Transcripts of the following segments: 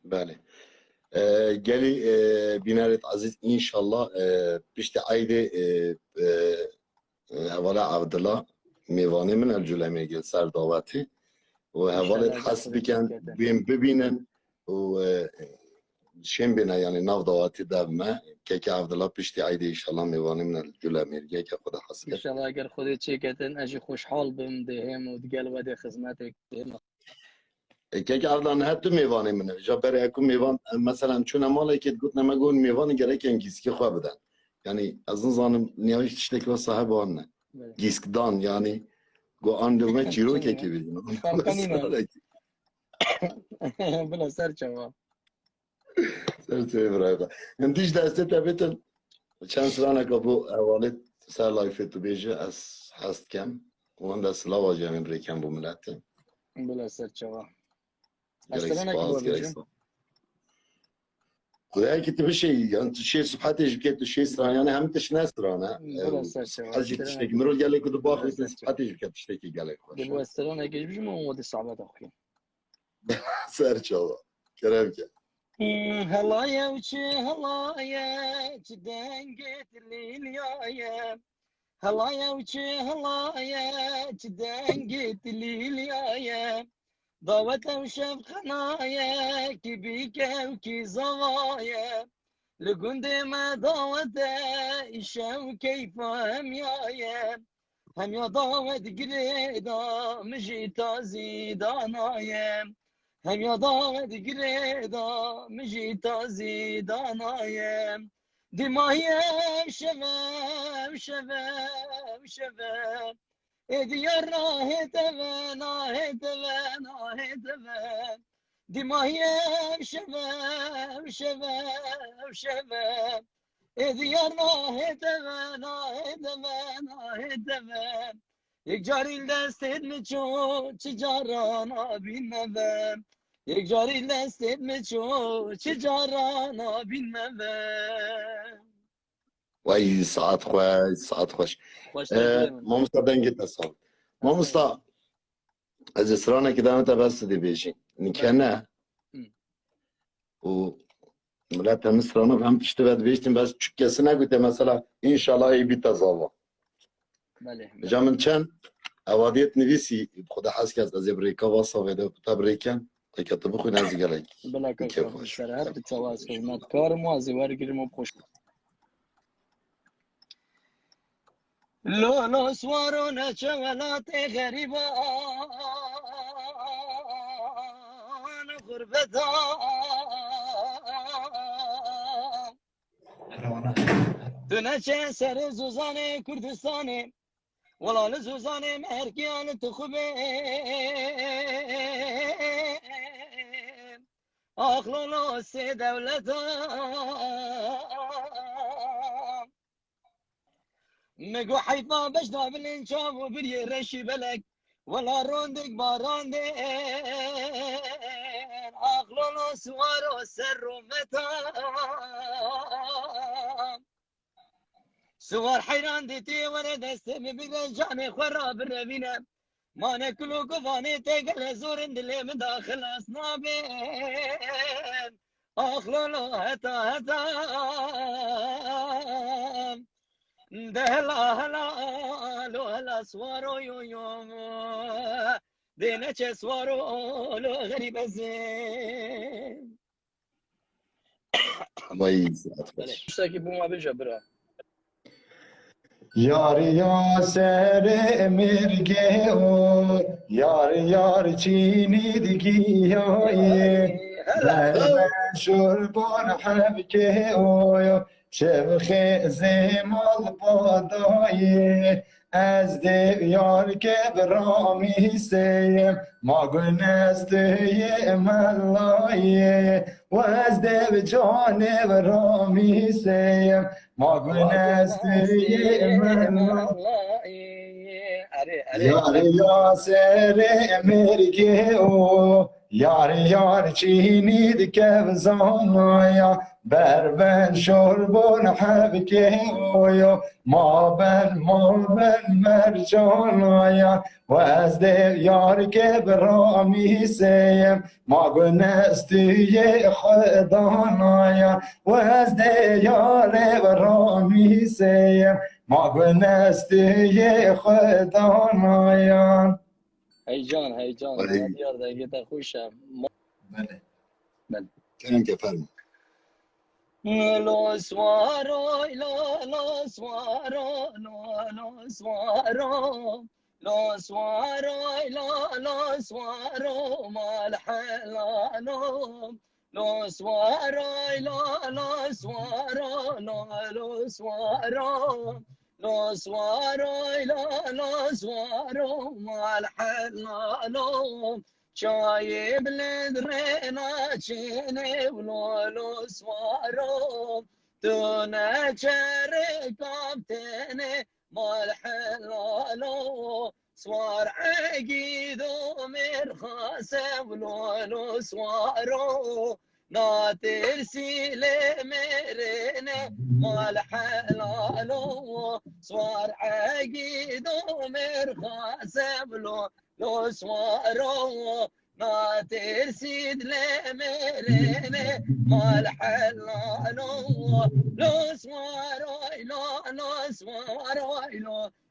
بله. گلی بینارت عزیز انشالله پشت عید حوالا عبدالله میوانی من الجلمی گل سر دعوتی و حوالت حس بکن بیم ببینن و شیم بینه یعنی نو دعوتی در ما که عبدالله پشت عید انشالله میوانی من الجلمی گل که خدا حس بکن انشالله اگر خودت چه کتن اجی خوشحال بم دهم و دیگه الوده خدمتك که عبدالله نه تو میوانی منه جا برای اکو میوان مثلا چون مالی که گفت نمگون میوانی گره که انگیزی خواه بدن یعنی از اون زانم نیایش تشتک و صاحب آنه گیسک دان یعنی گو آن دومه چیرو که بیدین فرقانی نه بلا سر چوا سر توی برای با انتیش دسته تبیتن چند سرانه که بو اوالت سر لایفه تو بیجه از هست کم وان دست لاوا جمعیم ریکم بو ملته بلا سر چوا گرک سپاس گرک سپاس خدایی که تو بشه یعنی تو شی صبحتش بکید تو شی سرانه یعنی همه تش نسرانه صبحتش تشتکی مرول گله که دو باخوی تو صبحتش بکید تشتکی گله خوش دلو استرانه اگه بجم اومده صعبت اخوی سر چاوا کرم که هلايا وشي هلايا جدنقت ليليايا هلايا وشي هلايا جدنقت ليليايا ضوت وشف خنايا كبيكا وكي زوايا لقند ما ضوت إشام كيف هم يا ضوت قريدا مجيتا زيدانايا هم يا ضاغد قريدا مجيتا زيدانايا دمايا شباب شباب شباب ديار هتفن هتفن هتفن دمايا شباب شباب شباب ديار هتفن هتفن هتفن یک جاری دستت میچو چه جارانا بینمم یک جاری دستت میچو چه جارانا بینمم وای ساعت خوش ساعت خوش ما مستدین گیت نسال ما مستا از اسرانه که دامت بس دی بیشین نکنه و ملت هم اسرانه هم پشت بد بیشتیم بس چک کسی نگوته مثلا انشالله ای بیت زاوا جامن چند اوادیت نویسی خدا حس که از ابریکا واسه ویده تبریکن تا کتبو خوی نزی گلک بلا که خوش سر هر بتواز خدمت کار مو از ورگیرم و خوش لولو سوارو نچه ولات غریبان غربتان تو نچه سر زوزان کردستانه ولال زوزان مرکیان تو خوبه آخلونو سی دولتان مگو حیفا بجدا بالانشاف و بری رشی بلک ولا روندك باراندين آخلونو سوارو سر و متان سوار حيران ديتي وانا دستي بيدن جاني خراب الربينة ما ناكلو قفاني تقل زورن دلي من داخل اصنابين اخلو هتا هتا دهلا هلا لو هلا سوارو يو يوم دينا چه سوارو لو غريب الزين وای اشتاكي بوما بجبره یار یاسر مرگه او یار یار چینی دیگی های در شربان حبکه او شبخ زمال بادای از دیو یار که برامی سیم ما گنسته ملای و از دیو جان برامی سیم ما گنسته ملای یار یاسر مرگه او یار یار چینید که بزانایا بربن شربون حبکه اویا ما بن مرجانایا و از ده یار که برامی سیم ما گنستی خدانایا و از ده یار برامی سیم ما گنستی خدانایا. هیجان دیار دیگه خوشم. بله کنم که فرمون لو سوارو لو سوارو لو سوارو لو سوارو لو سوارو مال حلالو لو سوارو لو سوارو لو سوارو لو سوارو لو سوارو مال حلالو شاي بلد رينا چيني ولولو سوارو تونا شاركم تاني مال حلالو سوار عقيدو مرخاسة ولولو سوارو ناترسي لمريني مال حلالو سوار عقيدو مرخاسة لو سوارو ما ترسيد لمريني مال حلالو لو سوارو لو سوارو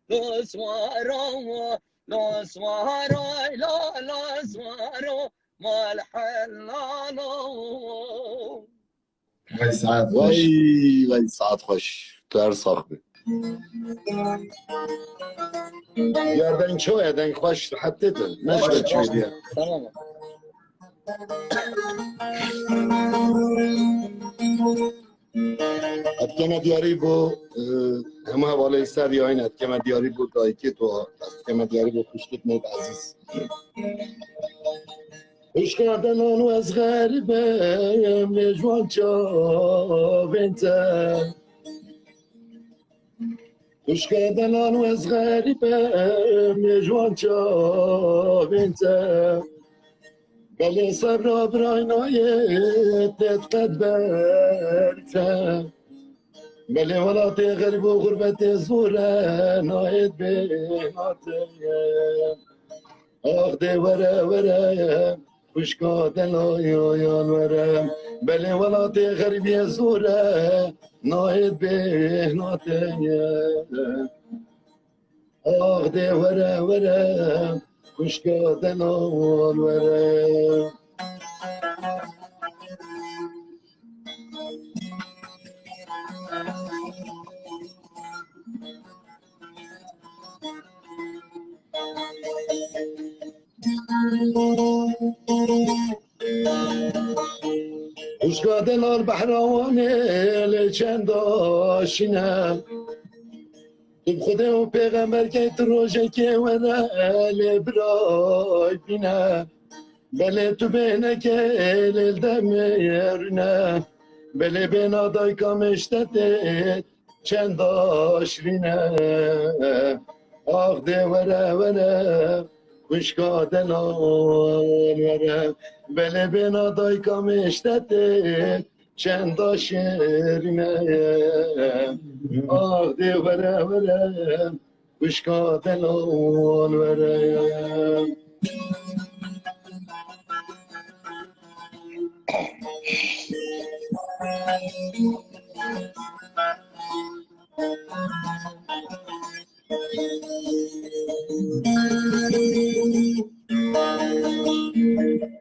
لو سوارو لو سوارو لو سوارو مال حلالو. وای ساعت خوش وای ساعت خوش تو هر صاحبه يردن شو يردن خوش حطيته نشوة شو دي تمام اتكما دياري بو هم حوالي سر ياين اتكما دياري بو دايكي تو اتكما دياري بو خوشكت نيد عزيز خوش کردن آنو از غریبم لجوان چاوینتم خوش کردن آنو از غریبم لجوان چاوینتم بله صبر برای نایت دقت برتم بله ولات غریب و غربت زوره نایت بیناتم آخ ده وره خوش کردن آیان ورم بله ولات غریبی زوره نایت بیناتم آخ ده وره خوش کردن آن ورم خوش کردن آن بحرانه لچند آشینم تو خدا و پیغمبر که تو روشه که وره لبرای بینه بله تو بینه که لدم یرونه بله بینا دای کامشتت چند آشرینه آخ ده وره خوش کادن آن وره بله بینا دای کامشتت چند آشرینه آخ ده وره خوش کادن آن وره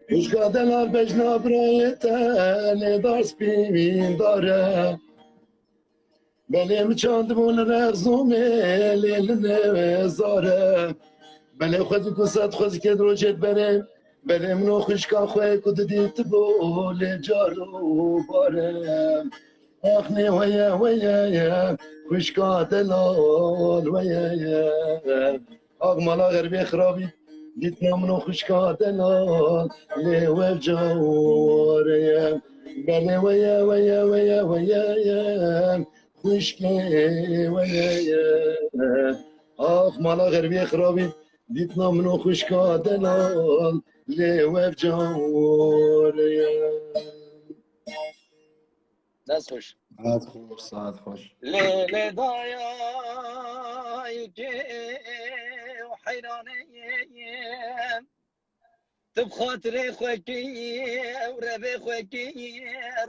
خوش کادن بجنا برایتن دارس بیمین داره بله مچاندمون رغزوم لیل نوزاره بله خوزی کسات خوزی که دروشت برم بله منو خوشکا خواه کد دیت بول جارو بارم آخ نه ویا خوشکا دلال ویا آخ مالا غربی خرابی دیت نامنو خوشکا دلال لیو جارم بله ویا خوشکه ویا آخ مالا غربی خرابی دیت نامنو خوشکا دلال لێوە جۆرەیە دست خوش ساعت خوش ساعت خوش لیل دایای که و حیرانیم تو بخاطر خوکی و ربه خوکی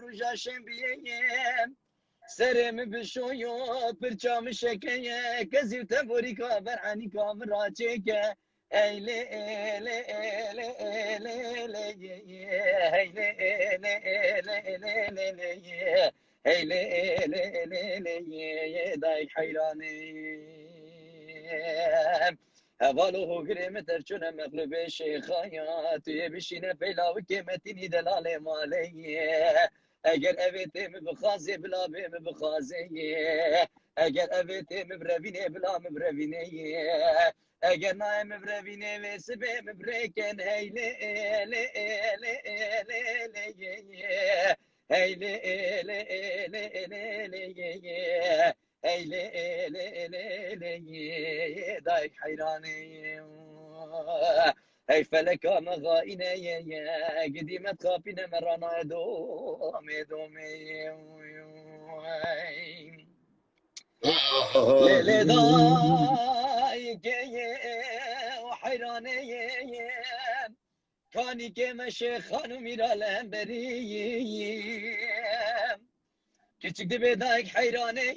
روژا شنبیم سرم بشویو پرچام شکیه کزیو تبوری که برعنی کامرا چکه ای لی لی لی لی لی ای لی لی لی لی لی ای لی لی لی لی دایک حیرانیم هوالو گریم ترچونه مغلوب شیخایا توی بشینه پیلاو که متینی دلال مالیه اگر اویتیم بخازی بلا بیم بخازی اگر اویتیم بروینه بلا مبروینه اگر نایم بروینه ویس بیم بریکن هیلی ایلی ایلی ایلی ایلی هیلی ایلی ایلی ایلی هیلی ایلی ایلی دایک حیرانیم ای فلکا مغاینه قدیمت خاپینه مرانا دومی لیل دایگه و حیرانه کانی که مشه خانومی را لهم بریم küçük de dayık hayrane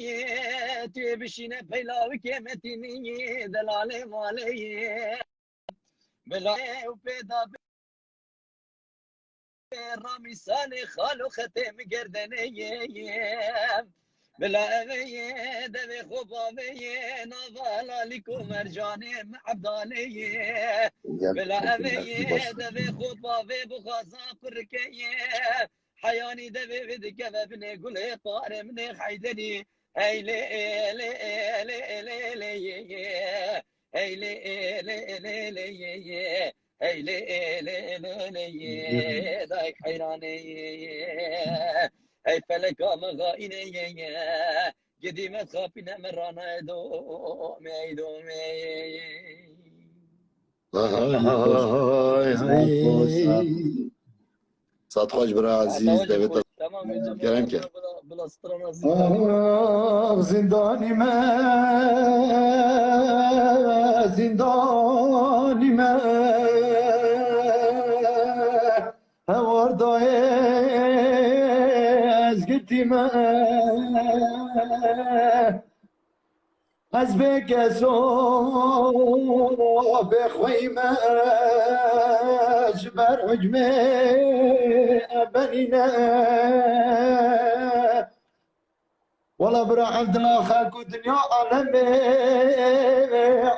tüye bişine peylavi kemetini delale maleyi belaya upeda rami sane halu khatem gerdene بلا أبي دبي خبابي نظال لكم مرجاني معبداني بلا أبي دبي خبابي بخازا قركي حياني دبي بدك بابني قولي طاري مني حيدني هاي لي لي لي لي لي هاي لي لي لي لي هاي لي لي لي دايك حيراني ای فلکا مغاینه قدیمت خاپینه مرانا دومی دومی ساعت خوش برای عزیز دویت گرم که زندانی من زندانی من هواردای گتیمه از بکسو بخویمه جبر حجمه بنینه ولا برا عبد الله خلق الدنيا عالمي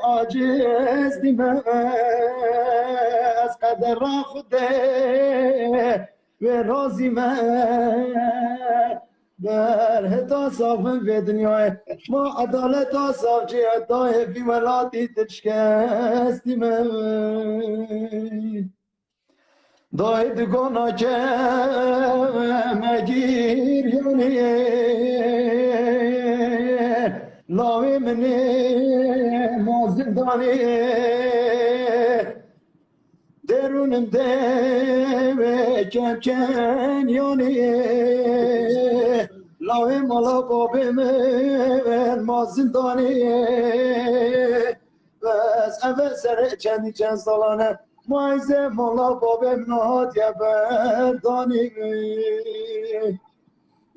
عاجز دماء از قدر را خوده و رازی من در هتا صافن به دنیای ما عدالت ها صاف جهتای بی ولاتی تشکستی من دای دگانا که مگیر یونی لاوی منی ما زندانی درونم ده کم کن یانی لاوی مالا بابی من ما زندانی بس اول سر چند سالانه مایزه مالا بابی من هاتیه بردانی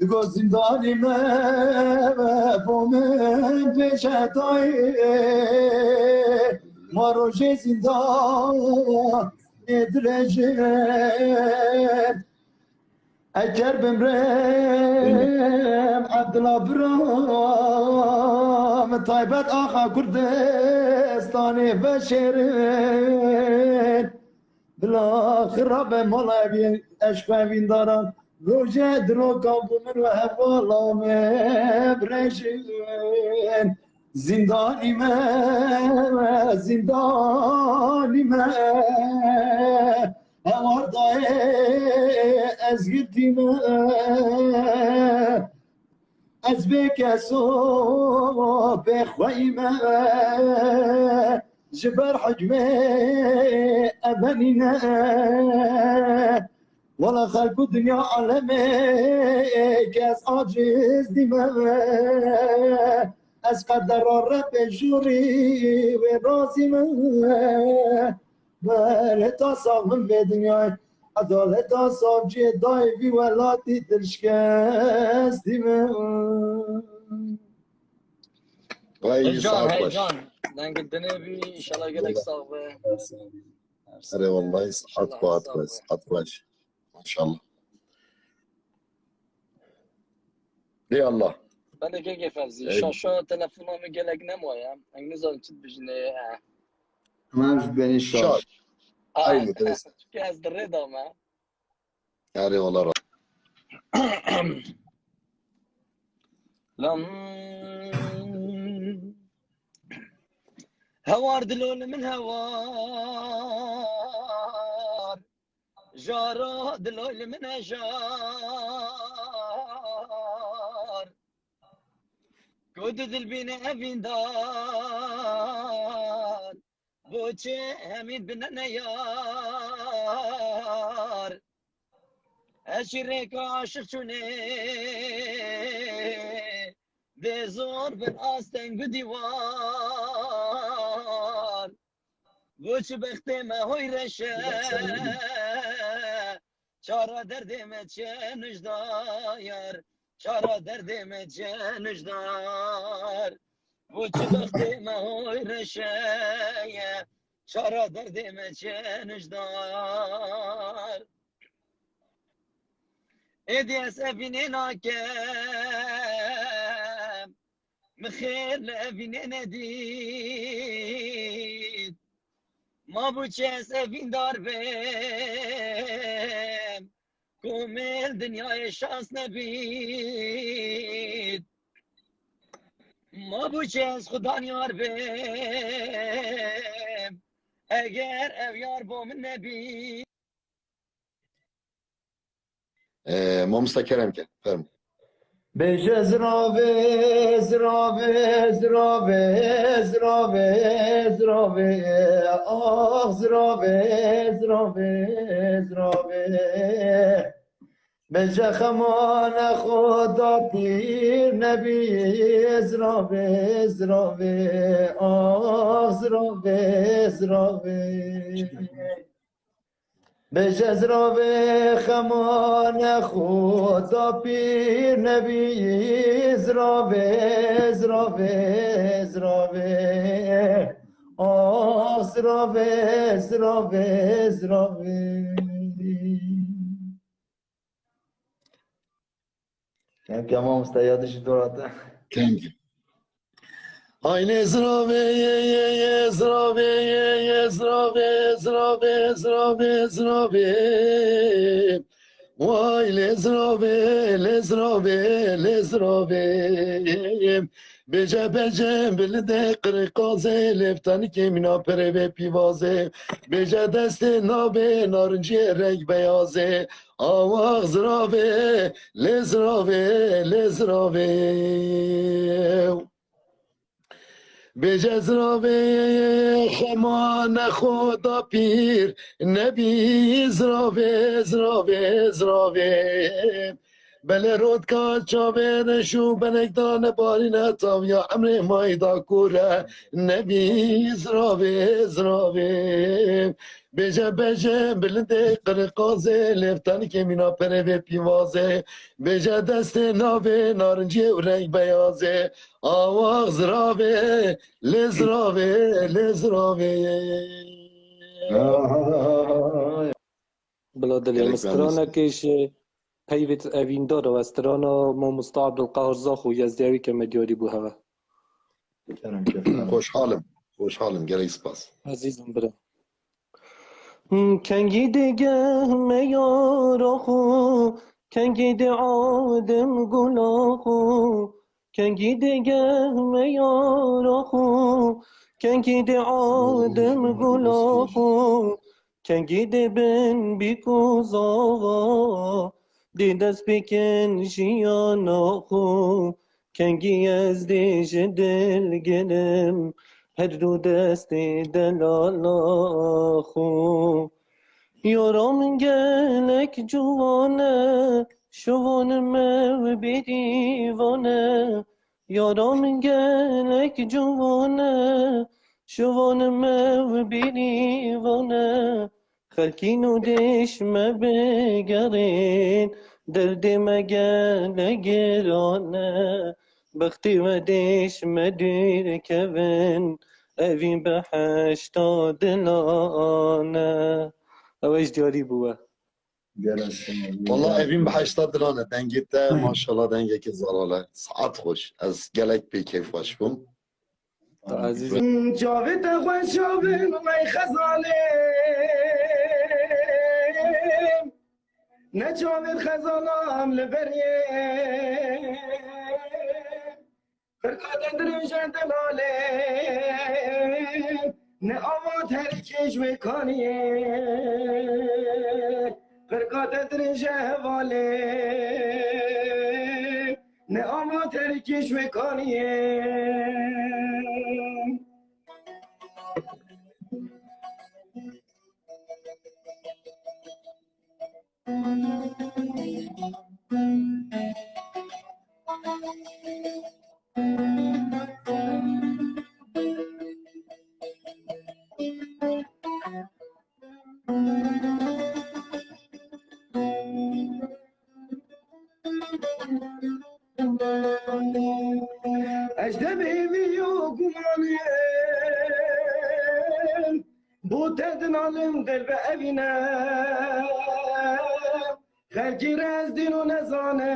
دگو زندانی من با من پیشه دایی ما روژه زندان ندرجن اگر بمرم عبدالله برام طایبت آخا کردستانی بشیرن بلا خراب مالای اشکوین دارم روژه درو کامبومن و حوالا مبرشن زندانی من زندانی من هواردای از گردی من از بکسو بخوایی من جبر حجمه أبنينا ولا خلق الدنيا عالمي كاس عاجز دماء از قدر رب جوري ورازي ما تصاغم في دنيا عدالة صافجي داي في ولاتي تلشكاس دماء Vay Heyecan, saat baş. heyecan. Ben gittiğine bir inşallah gerek sağ be. Hadi vallahi saat İnşallah baş. sağ be. Saat baş. Maşallah. Ey Allah. Ben de keke fevzi. Evet. Şaşa telefonumı gelek ne mi ya? Enginiz alın çıt bijine. من beni Şart. şart. Aynı dres. Kez de red ama. Hadi olar. Lam. هوار دلول من هوار جارا دلول من جار قد دل بين أبين دار بوچه همين بنا يار أشرك عاشق شوني de zor ben asten güdivar Göç bektime hoyreşe Çara derdime çenüjdar Çara derdime çenüjdar Göç bektime hoyreşe Çara derdime çenüjdar Ediyes evinin hakem مخير لأبين نديد ما بوچه سفين دار بهم کومل دنیای شانس نبید ما بوچه از خدا یار بهم اگر او یار با من نبید Mamusta Keremke. Ferm. Beşe zrabe, zrabe, zrabe, zrabe, zrabe, ah zrabe, zrabe, zrabe. Beşe khamana khuda pir nebi, zrabe, zrabe, ah zrabe, zrabe. بجزراب خمان خدا پیر نبی زراب زراب زراب آه زراب زراب زراب کم مستیادش دوراته Keremke. Aynı zrabe zrabe zrabe zrabe zrabe zrabe Vay lezrabe lezrabe lezrabe Bece bece bilde kırkaze leftani kemina pereve pivaze Bece deste nabe narıncı renk beyaze Avak zrabe lezrabe lezrabe بجزرابه خمان خدا پیر نبی زرابه زرابه زرابه بله رود کا چاوه نشو بنگدان باری نتاو یا عمر مایدا کوره نبی زرابه زرابه بجه بجه بلنده قرقازه لفتانی که مینا پره و پیوازه بجه دست ناوه نارنجی و رنگ بیازه آواغ زرابه لزرابه لزرابه بلا دلی مسترانا کش پیوت اویندار و استرانا ما مستعب القهر زاخو یزدیوی که مدیاری بو هوا خوشحالم gerek spas عزیزم برم کنگی دیگه میارا خو کنگی دی آدم گلا خو کنگی دیگه میارا خو کنگی دی آدم گلا خو کنگی دی بن بیکوزاوا دی دست بکن جیانا خو کنگی از دیش دل گلم هر دو دست دلالا خو یارم گلک جوانه شوان مو بیدیوانه یارم گلک جوانه شوان مو بیدیوانه خلکین و دشم بگرین درد مگل گرانه بختی و دشم دیر کون اوین به هشتا دلانه اوش جاری بوه والله evin به 80 دلانه دنگیت ماشاءالله دنگه که زلاله ساعت خوش از گلک بی کیف باش بوم عزیز جاوید خوش شابین می خزاله نه جاوید خزالم لبریه فرقات درمشن دلاله نه آوات هر کش میکنیه فرقات درمشن حواله نه آوات هر کش میکنیه اجده بیوی و گمانیم بو تدنالم دل به اوینم خلکی رز دین و نزانم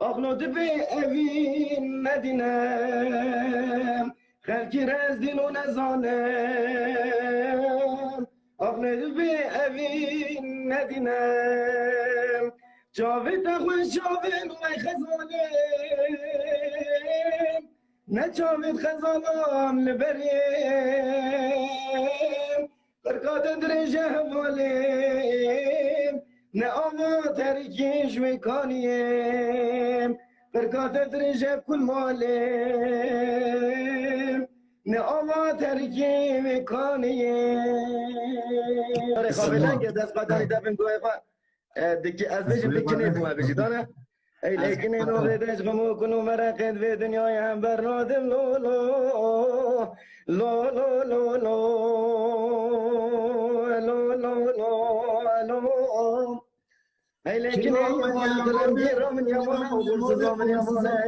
اخلود به اوین ندینم خلکی رز دین و نزانم اخلود به اوین ندینم جاوید خوش جاوید وی خزانم نه جاوید خزانم لبریم برکات درجه حوالیم نه آما ترکیش میکنیم برکات درجه کل مالیم نه آما ترکی میکنیم خوابیدن که دست قدانی دفن گوه دکی از بشم دکی نیبوه بشی دانه ای لیکن اینو بدش غمو کنو مرقید به دنیای هم برنادم لو لو لو لو لو لو لو لو لو لو ای لیکن اینو دلم گیرم من یمانه و برسزا من یمانه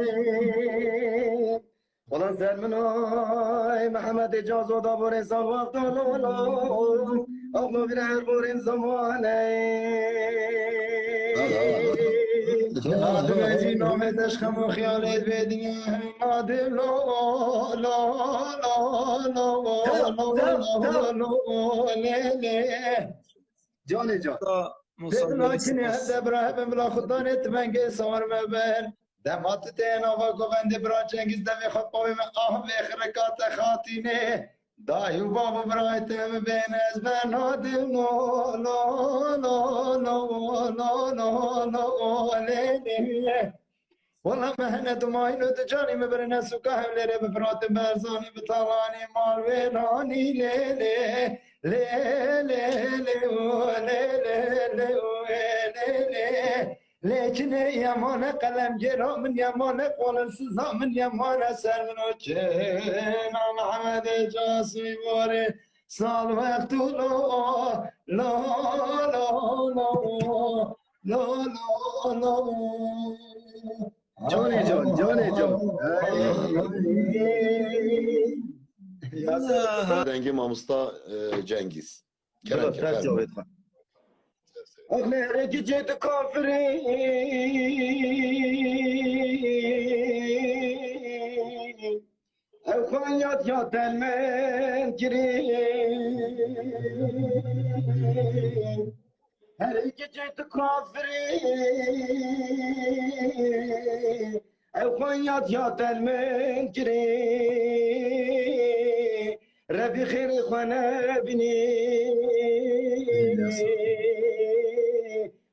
والله سر منای محمد اجاز و دابور انسان وقت لو لو اقلو بیر هر بور زمانه نادم اجی نامدش خم و خیالت بدین نادم لا لا لا لا لا لا لیلی جان جان بدنا کنی هده برای بلا خودانت منگه سوار مبن دمات تینا و گوند برا چنگیز دوی خود پاوی من آه و خرکات خاتینه دایو بابا برای تیم بین از من آدم لا لا لا لا لا لا لا لیلیه والله مهنت و ماینو دجانی مبرن سوکا هولیره بپرات برزانی بطالانی مال ویرانی لیلی لیلی لیلی لیلی لیکن یمان قلم گرا من یمان قول سزا من یمان سر منو چنان محمد جاسوی باره سال وقت لا لا لا لا لا لا جانی جان جانی جان دنگی ماموستا Cengiz Kerem Kefer أغنى جيت كافري أخوانيات يا تلمن كريم هريك جيت كافري أخوانيات يا تلمن كريم ربي خير إخوانا بني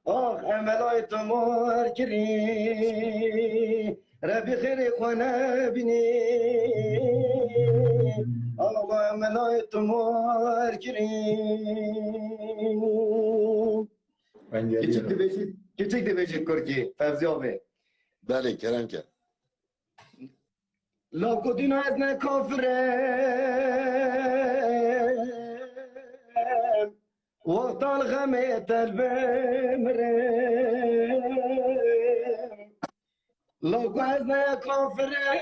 آخ املای تمار کری ربي خير إخوانا بني الله ملاي تمار كريم Ben geliyorum. Küçük de beşik Korki Fevzi abi Beli Keremke. La kodun azne kafrem وقت الغميت البمرم لو قعدنا كفرم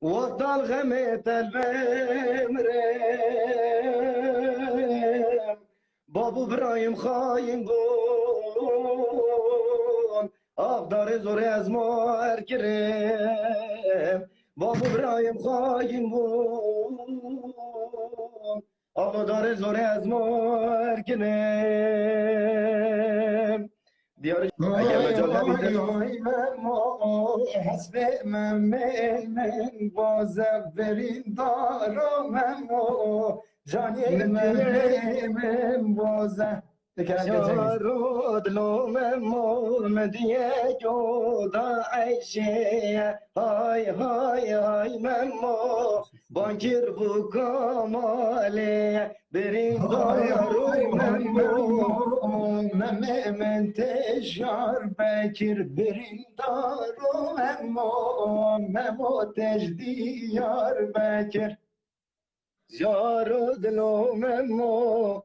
وقت الغميت البمرم بابو برايم خاين بون اقدار زور از مار کرم بابو برايم خاين بون اقدار زور از مار کرم دیار اگر مجال نبیده حسب من بازم برین دارم جانی من بازم یارو دلوم مدیه جودا عیشه های های های ممو بانکر بو کاماله برین دارو ممو من تشار بکر برین دارو ممو تجدیار بکر یارو دلوم ممو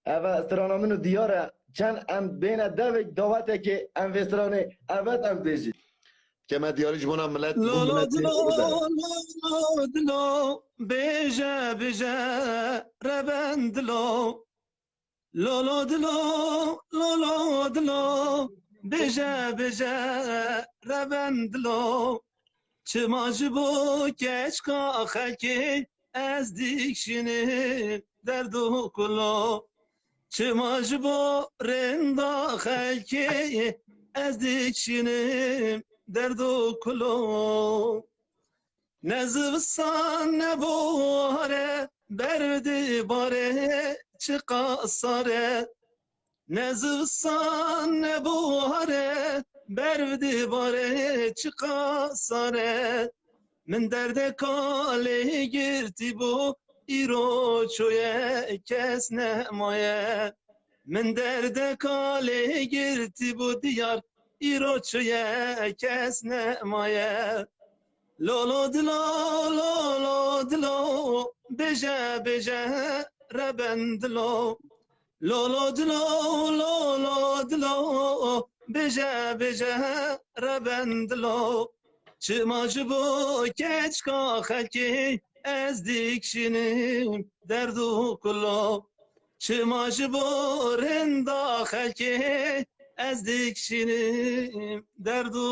اوه استرانا منو دیاره چند ام بین دوک دعوته که ام وسترانه اوه ام بیشید که ما دیاری جمعنا ملت لولو دلو لولو دلو بیجه بیجه ربند دلو لولو دلو لولو دلو بیجه بیجه ربند دلو چما جبو کچکا خلکی از دیکشنیم دردو کلو چما جبو رندا خلکی از دیکشنیم دردو کلو نزوستان نباره بردی باره چقا ساره نزوستان نباره بردی باره چقا ساره من درد کاله گرتی بو ایرو چویه کس نمایه من درد کاله گرتی بو دیار ایرو چویه کس نمایه لولو دلو لولو دلو بجه بجه ربندلو لولو دلو لولو دلو بجه بجه ربندلو چما جبو کچکا خلکی از دیکشنیم دردو کلو چما جبو رندا خلکی از دیکشنیم دردو